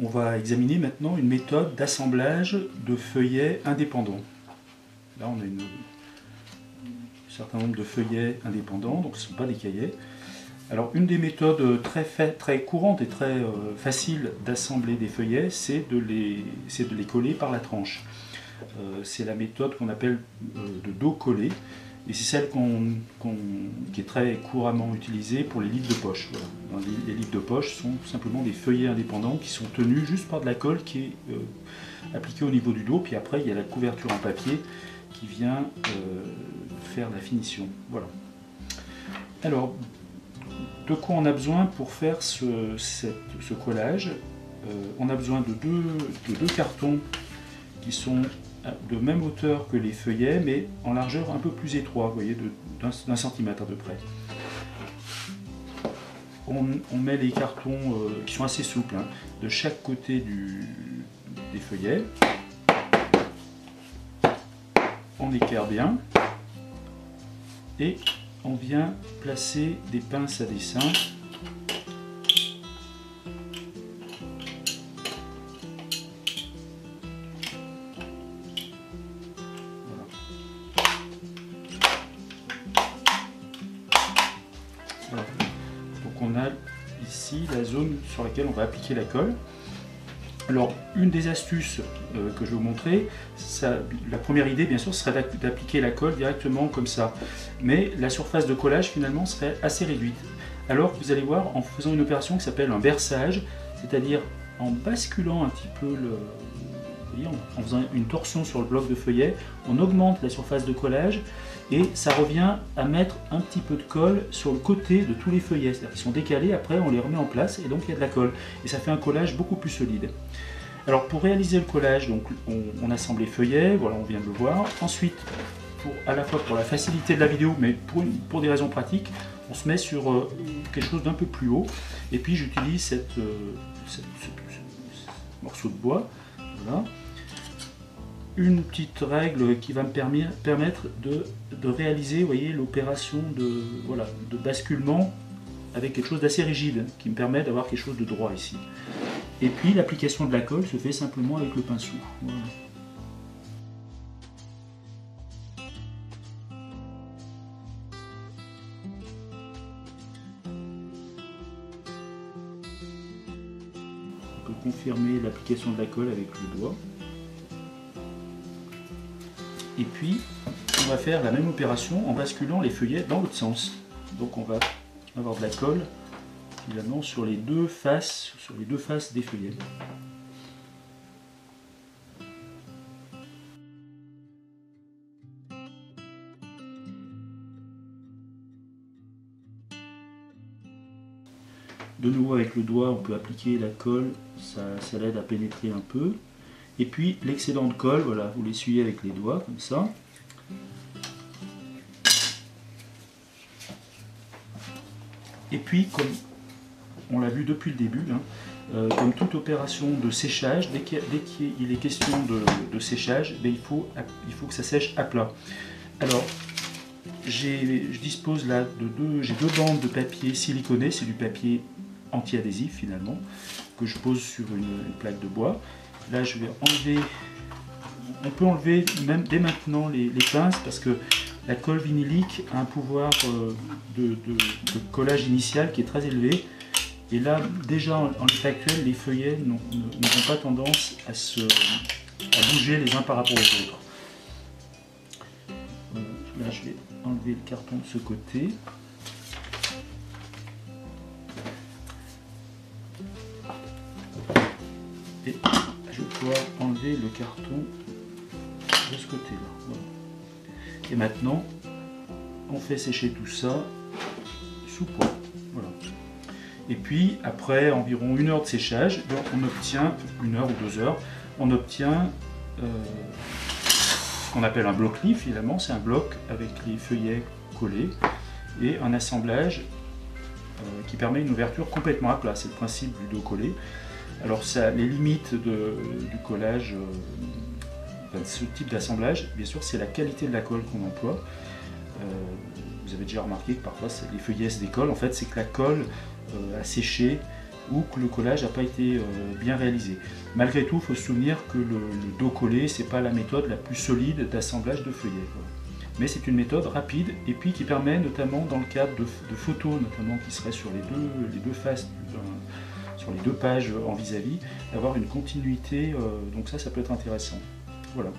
On va examiner maintenant une méthode d'assemblage de feuillets indépendants. Là, on a un certain nombre de feuillets indépendants, donc ce ne sont pas des cahiers. Alors, une des méthodes très courantes et très faciles d'assembler des feuillets, c'est de les coller par la tranche. C'est la méthode qu'on appelle de dos collé, et c'est celle qui est très couramment utilisée pour les livres de poche. Voilà. Les livres de poche sont simplement des feuillets indépendants qui sont tenus juste par de la colle qui est appliquée au niveau du dos, puis après il y a la couverture en papier qui vient faire la finition. Voilà. Alors, de quoi on a besoin pour faire ce collage? On a besoin de deux cartons qui sont de même hauteur que les feuillets, mais en largeur un peu plus étroit, vous voyez, d'un centimètre à peu près. On met les cartons qui sont assez souples, hein, de chaque côté des feuillets. On équerre bien et on vient placer des pinces à dessin . Voilà. Donc on a ici la zone sur laquelle on va appliquer la colle. Alors, une des astuces que je vais vous montrer, la première idée, bien sûr, serait d'appliquer la colle directement comme ça. Mais la surface de collage, finalement, serait assez réduite. Alors, vous allez voir, en faisant une opération qui s'appelle un berçage, c'est-à-dire en basculant un petit peu, vous voyez, en faisant une torsion sur le bloc de feuillet, on augmente la surface de collage et ça revient à mettre un petit peu de colle sur le côté de tous les feuillets. C'est-à-dire qu'ils sont décalés, après on les remet en place et donc il y a de la colle. Et ça fait un collage beaucoup plus solide. Alors pour réaliser le collage, donc, on assemble les feuillets, voilà, on vient de le voir. Ensuite, à la fois pour la facilité de la vidéo, mais pour des raisons pratiques, on se met sur quelque chose d'un peu plus haut. Et puis j'utilise ce morceau de bois. Voilà. Une petite règle qui va me permettre de réaliser, vous voyez, l'opération de basculement avec quelque chose d'assez rigide, qui me permet d'avoir quelque chose de droit ici. Et puis l'application de la colle se fait simplement avec le pinceau. Voilà. On peut confirmer l'application de la colle avec le doigt. Et puis, on va faire la même opération en basculant les feuillets dans l'autre sens. Donc on va avoir de la colle finalement sur les deux faces des feuillets. De nouveau avec le doigt, on peut appliquer la colle, ça l'aide à pénétrer un peu. Et puis l'excédent de colle, voilà, vous l'essuyez avec les doigts, comme ça. Et puis, comme on l'a vu depuis le début, hein, comme toute opération de séchage, dès qu'il est question de séchage, ben, il faut que ça sèche à plat. Alors, je dispose là j'ai deux bandes de papier siliconé, c'est du papier anti-adhésif finalement, que je pose sur une plaque de bois. Là, je vais enlever, on peut enlever même dès maintenant les pinces parce que la colle vinylique a un pouvoir de collage initial qui est très élevé. Et là, déjà en l'état actuel, les feuillets n'ont pas tendance à bouger les uns par rapport aux autres. Là, je vais enlever le carton de ce côté. Et je vais pouvoir enlever le carton de ce côté-là. Voilà. Et maintenant, on fait sécher tout ça sous poids. Voilà. Et puis, après environ 1 heure de séchage, on obtient, 1 heure ou 2 heures, on obtient ce qu'on appelle un bloc livre, finalement. C'est un bloc avec les feuillets collés et un assemblage qui permet une ouverture complètement à plat. C'est le principe du dos collé. Alors, les limites du collage, de ce type d'assemblage, bien sûr, c'est la qualité de la colle qu'on emploie. Vous avez déjà remarqué que parfois les feuillets se décollent. En fait, c'est que la colle a séché ou que le collage n'a pas été bien réalisé. Malgré tout, il faut se souvenir que le dos collé, c'est pas la méthode la plus solide d'assemblage de feuillets. Voilà. Mais c'est une méthode rapide et puis qui permet notamment dans le cadre de photos, notamment qui seraient sur les deux faces, sur les deux pages en vis-à-vis, d'avoir une continuité, donc ça peut être intéressant. Voilà.